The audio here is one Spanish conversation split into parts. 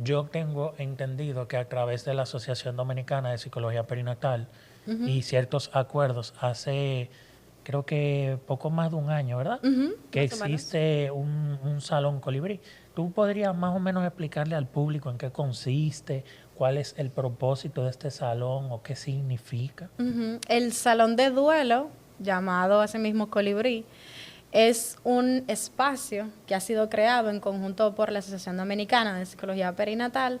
yo tengo entendido que a través de la Asociación Dominicana de Psicología Perinatal y ciertos acuerdos hace, creo que poco más de un año, ¿verdad? Que Más o menos. existe un salón colibrí. ¿Tú podrías más o menos explicarle al público en qué consiste, cuál es el propósito de este salón o qué significa? El salón de duelo, llamado asimismo Colibrí, es un espacio que ha sido creado en conjunto por la Asociación Dominicana de Psicología Perinatal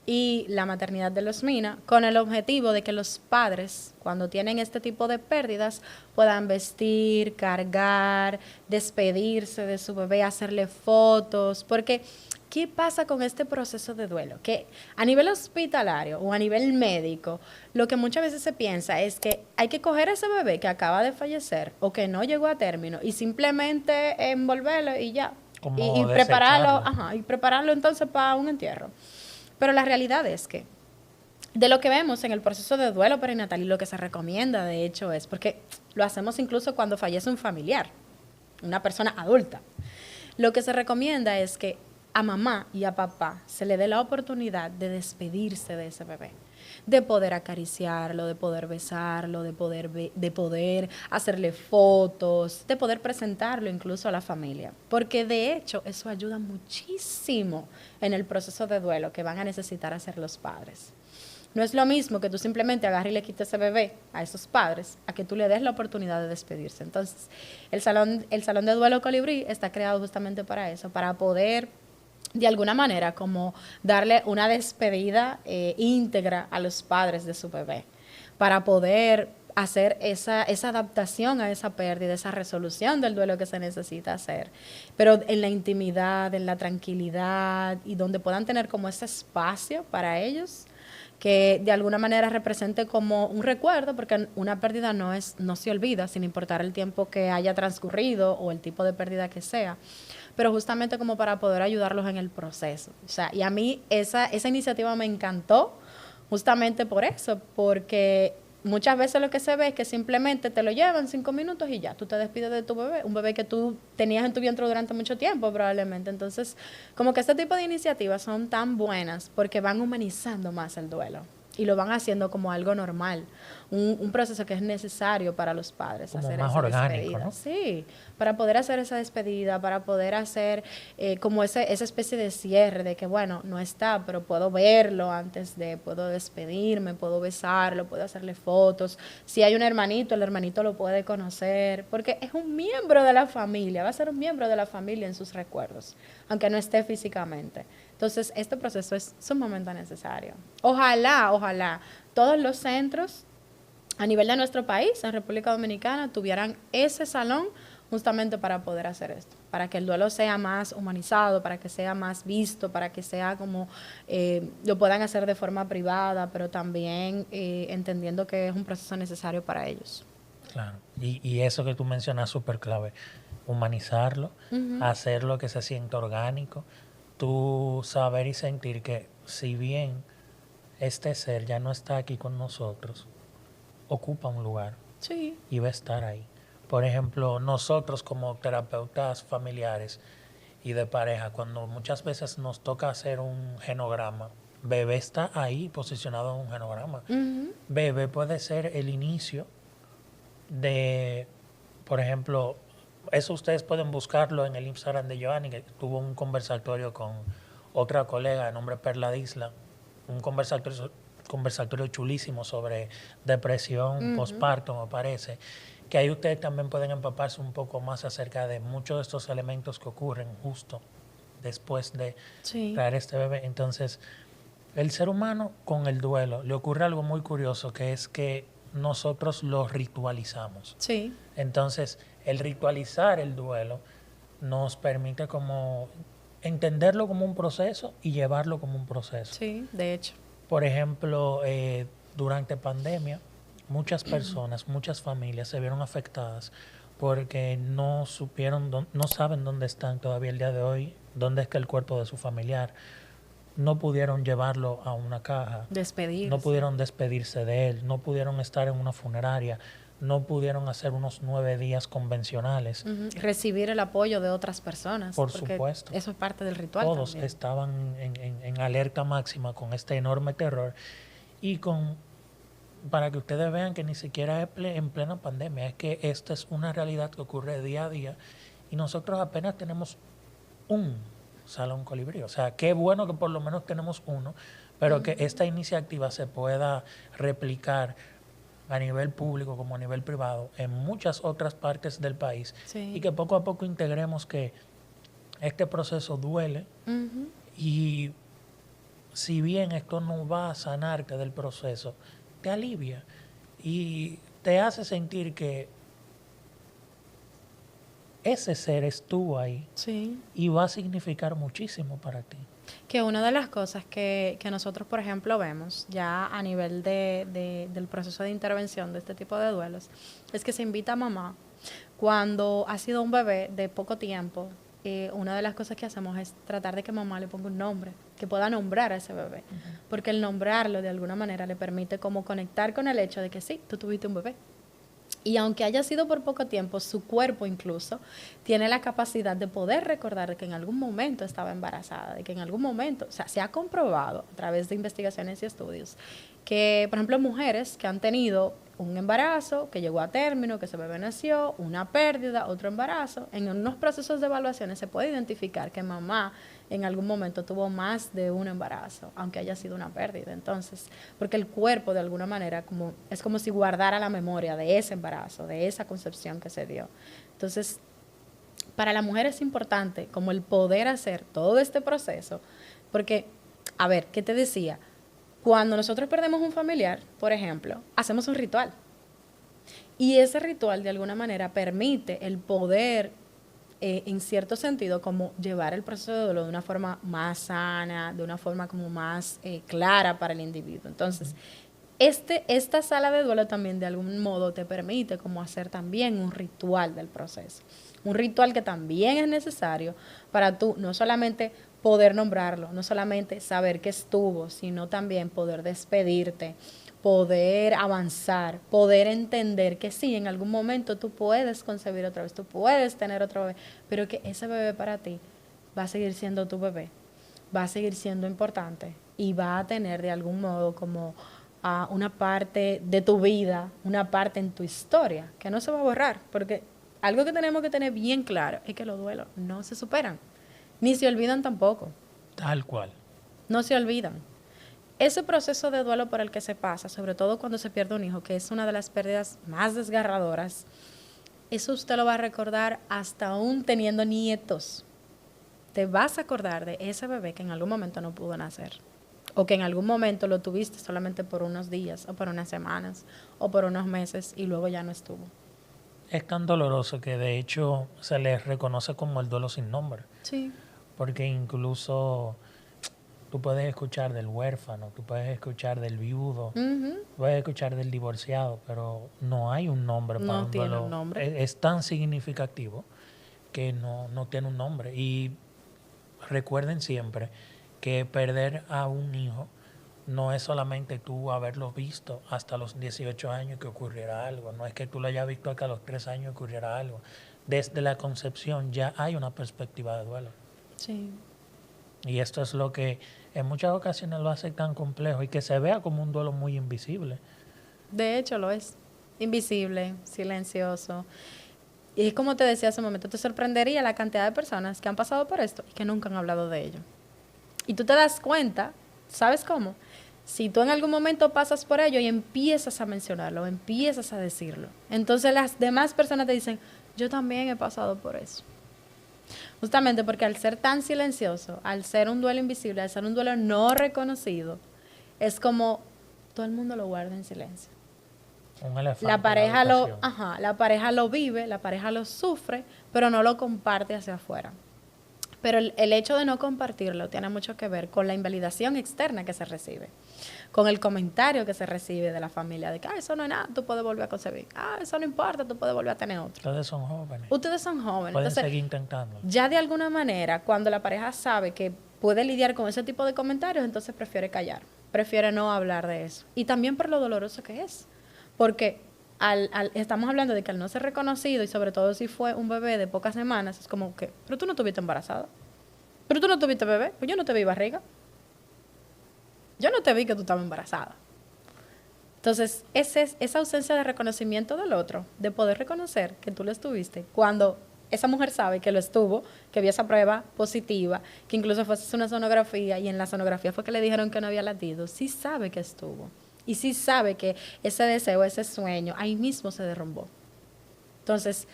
y la Maternidad de los Mina, con el objetivo de que los padres, cuando tienen este tipo de pérdidas, puedan vestir, cargar, despedirse de su bebé, hacerle fotos, porque ¿qué pasa con este proceso de duelo? Que a nivel hospitalario o a nivel médico, lo que muchas veces se piensa es que hay que coger a ese bebé que acaba de fallecer o que no llegó a término y simplemente envolverlo y ya. Y Como prepararlo, desecharlo. ajá, y prepararlo entonces para un entierro. Pero la realidad es que de lo que vemos en el proceso de duelo perinatal y lo que se recomienda, de hecho, es porque lo hacemos incluso cuando fallece un familiar, una persona adulta. Lo que se recomienda es que a mamá y a papá se le dé la oportunidad de despedirse de ese bebé, de poder acariciarlo, de poder besarlo, de poder hacerle fotos, de poder presentarlo incluso a la familia. Porque de hecho eso ayuda muchísimo en el proceso de duelo que van a necesitar hacer los padres. No es lo mismo que tú simplemente agarres y le quites ese bebé a esos padres, a que tú le des la oportunidad de despedirse. Entonces, el salón de duelo Colibrí está creado justamente para eso, para poder de alguna manera como darle una despedida íntegra a los padres de su bebé, para poder hacer esa adaptación a esa pérdida, esa resolución del duelo que se necesita hacer, pero en la intimidad, en la tranquilidad y donde puedan tener como ese espacio para ellos que de alguna manera represente como un recuerdo, porque una pérdida no se olvida, sin importar el tiempo que haya transcurrido o el tipo de pérdida que sea, pero justamente como para poder ayudarlos en el proceso. O sea, y a mí esa iniciativa me encantó justamente por eso, porque muchas veces lo que se ve es que simplemente te lo llevan 5 minutos y ya, tú te despides de tu bebé, un bebé que tú tenías en tu vientre durante mucho tiempo probablemente. Entonces, como que este tipo de iniciativas son tan buenas porque van humanizando más el duelo y lo van haciendo como algo normal, un proceso que es necesario para los padres, Como hacer más esa orgánico, despedida. ¿no? Sí, para poder hacer esa despedida, para poder hacer como esa especie de cierre de que, bueno, no está, pero puedo verlo antes de, puedo despedirme, puedo besarlo, puedo hacerle fotos. Si hay un hermanito, el hermanito lo puede conocer, porque es un miembro de la familia, va a ser un miembro de la familia en sus recuerdos, aunque no esté físicamente. Entonces, este proceso es sumamente necesario. Ojalá todos los centros a nivel de nuestro país, en República Dominicana, tuvieran ese salón justamente para poder hacer esto, para que el duelo sea más humanizado, para que sea más visto, para que sea como lo puedan hacer de forma privada, pero también entendiendo que es un proceso necesario para ellos. Claro. Y eso que tú mencionas es súper clave. Humanizarlo, hacerlo que se sienta orgánico, tú saber y sentir que si bien este ser ya no está aquí con nosotros, ocupa un lugar Sí. y va a estar ahí. Por ejemplo, nosotros como terapeutas familiares y de pareja, cuando muchas veces nos toca hacer un genograma, bebé está ahí posicionado en un genograma. Bebé puede ser el inicio de, por ejemplo, eso ustedes pueden buscarlo en el Instagram de Joanny, que tuvo un conversatorio con otra colega de nombre Perla Disla, un conversatorio chulísimo sobre depresión postparto, me parece, que ahí ustedes también pueden empaparse un poco más acerca de muchos de estos elementos que ocurren justo después de Sí. traer este bebé. Entonces, el ser humano con el duelo le ocurre algo muy curioso, que es que nosotros lo ritualizamos. Sí. Entonces, el ritualizar el duelo nos permite como entenderlo como un proceso y llevarlo como un proceso. Sí, de hecho. Por ejemplo, durante pandemia, muchas personas, muchas familias se vieron afectadas porque no supieron, no saben dónde están todavía el día de hoy, dónde es que el cuerpo de su familiar, no pudieron llevarlo a una caja, no Despedirse. pudieron despedirse de él, no pudieron estar en una funeraria, no pudieron hacer unos 9 días convencionales. Recibir el apoyo de otras personas. Por supuesto. Eso es parte del ritual. Todos también estaban en alerta máxima con este enorme terror y para que ustedes vean que ni siquiera es en plena pandemia, es que esta es una realidad que ocurre día a día y nosotros apenas tenemos un Salón Colibrí. O sea, qué bueno que por lo menos tenemos uno, pero que esta iniciativa se pueda replicar a nivel público como a nivel privado en muchas otras partes del país y que poco a poco integremos que este proceso duele y si bien esto no va a sanarte del proceso, te alivia y te hace sentir que ese ser estuvo ahí y va a significar muchísimo para ti. Que una de las cosas que nosotros, por ejemplo, vemos ya a nivel del proceso de intervención de este tipo de duelos, es que se invita a mamá cuando ha sido un bebé de poco tiempo. Una de las cosas que hacemos es tratar de que mamá le ponga un nombre, que pueda nombrar a ese bebé, porque el nombrarlo de alguna manera le permite como conectar con el hecho de que sí, tú tuviste un bebé. Y aunque haya sido por poco tiempo, su cuerpo incluso tiene la capacidad de poder recordar de que en algún momento estaba embarazada, de que en algún momento, o sea, se ha comprobado a través de investigaciones y estudios que, por ejemplo, mujeres que han tenido un embarazo que llegó a término, que ese bebé nació, una pérdida, otro embarazo, en unos procesos de evaluaciones se puede identificar que mamá en algún momento tuvo más de un embarazo, aunque haya sido una pérdida. Entonces, porque el cuerpo de alguna manera es como si guardara la memoria de ese embarazo, de esa concepción que se dio. Entonces, para la mujer es importante como el poder hacer todo este proceso, porque, a ver, ¿qué te decía? Cuando nosotros perdemos un familiar, por ejemplo, hacemos un ritual. Y ese ritual de alguna manera permite el poder, en cierto sentido, como llevar el proceso de duelo de una forma más sana, de una forma como más clara para el individuo. Entonces, esta sala de duelo también de algún modo te permite como hacer también un ritual del proceso. Un ritual que también es necesario para tú no solamente poder nombrarlo, no solamente saber que estuvo, sino también poder despedirte, poder avanzar, poder entender que sí, en algún momento tú puedes concebir otra vez, tú puedes tener otro bebé, pero que ese bebé para ti va a seguir siendo tu bebé, va a seguir siendo importante y va a tener de algún modo como una parte de tu vida, una parte en tu historia, que no se va a borrar, porque algo que tenemos que tener bien claro es que los duelos no se superan, ni se olvidan tampoco. Tal cual. No se olvidan. Ese proceso de duelo por el que se pasa, sobre todo cuando se pierde un hijo, que es una de las pérdidas más desgarradoras, eso usted lo va a recordar hasta aún teniendo nietos. Te vas a acordar de ese bebé que en algún momento no pudo nacer, o que en algún momento lo tuviste solamente por unos días, o por unas semanas, o por unos meses, y luego ya no estuvo. Es tan doloroso que de hecho se les reconoce como el duelo sin nombre. Sí. Porque incluso tú puedes escuchar del huérfano, tú puedes escuchar del viudo, puedes escuchar del divorciado, pero no hay un nombre para un duelo. No tiene un nombre. Es tan significativo que no tiene un nombre. Y recuerden siempre que perder a un hijo no es solamente tú haberlo visto hasta los 18 años que ocurriera algo, no es que tú lo hayas visto hasta los 3 años que ocurriera algo. Desde la concepción ya hay una perspectiva de duelo. Sí. Y esto es lo que en muchas ocasiones lo hace tan complejo y que se vea como un duelo muy invisible. De hecho lo es. Invisible, silencioso. Y es como te decía hace un momento, te sorprendería la cantidad de personas que han pasado por esto y que nunca han hablado de ello. Y tú te das cuenta, ¿sabes cómo? Si tú en algún momento pasas por ello y empiezas a mencionarlo, empiezas a decirlo, entonces las demás personas te dicen, yo también he pasado por eso. Justamente porque al ser tan silencioso, al ser un duelo invisible, al ser un duelo no reconocido, es como todo el mundo lo guarda en silencio. Un elefante. La pareja lo vive, la pareja lo sufre, pero no lo comparte hacia afuera. Pero el hecho de no compartirlo tiene mucho que ver con la invalidación externa que se recibe, con el comentario que se recibe de la familia de que eso no es nada, tú puedes volver a concebir, eso no importa, tú puedes volver a tener otro. Ustedes son jóvenes. Pueden entonces, seguir intentando. Ya de alguna manera, cuando la pareja sabe que puede lidiar con ese tipo de comentarios, entonces prefiere callar, prefiere no hablar de eso. Y también por lo doloroso que es, porque estamos hablando de que al no ser reconocido, y sobre todo si fue un bebé de pocas semanas, es como que, pero tú no estuviste embarazada, pero tú no tuviste bebé, pues yo no te vi barriga, yo no te vi que tú estabas embarazada. Entonces, esa ausencia de reconocimiento del otro, de poder reconocer que tú lo estuviste, cuando esa mujer sabe que lo estuvo, que vio esa prueba positiva, que incluso fue una sonografía, y en la sonografía fue que le dijeron que no había latido, sí sabe que estuvo. Y sí sabe que ese deseo, ese sueño, ahí mismo se derrumbó. Entonces,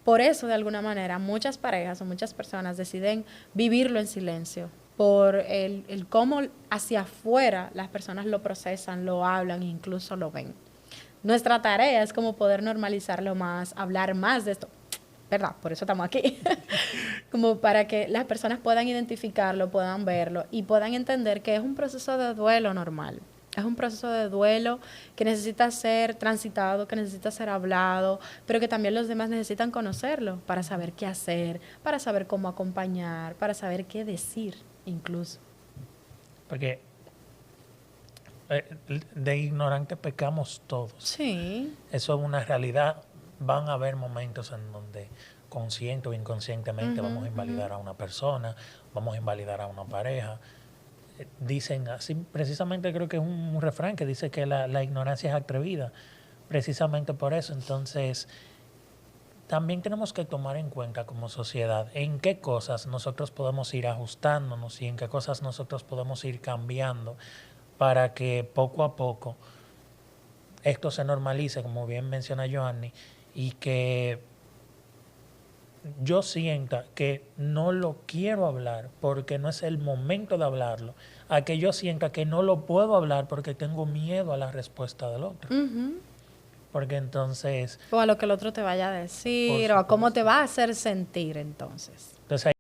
por eso, de alguna manera, muchas parejas o muchas personas deciden vivirlo en silencio, por el cómo hacia afuera las personas lo procesan, lo hablan e incluso lo ven. Nuestra tarea es como poder normalizarlo más, hablar más de esto, ¿verdad? Por eso estamos aquí. Como para que las personas puedan identificarlo, puedan verlo y puedan entender que es un proceso de duelo normal. Es un proceso de duelo que necesita ser transitado, que necesita ser hablado, pero que también los demás necesitan conocerlo para saber qué hacer, para saber cómo acompañar, para saber qué decir incluso. Porque de ignorante pecamos todos. Sí. Eso es una realidad. Van a haber momentos en donde consciente o inconscientemente vamos a invalidar a una persona, vamos a invalidar a una pareja. Dicen así, precisamente creo que es un refrán que dice que la ignorancia es atrevida, precisamente por eso. Entonces, también tenemos que tomar en cuenta como sociedad en qué cosas nosotros podemos ir ajustándonos y en qué cosas nosotros podemos ir cambiando para que poco a poco esto se normalice, como bien menciona Joanny, y que yo sienta que no lo quiero hablar porque no es el momento de hablarlo, a que yo sienta que no lo puedo hablar porque tengo miedo a la respuesta del otro. Porque entonces... O a lo que el otro te vaya a decir, o a cómo te va a hacer sentir entonces. Entonces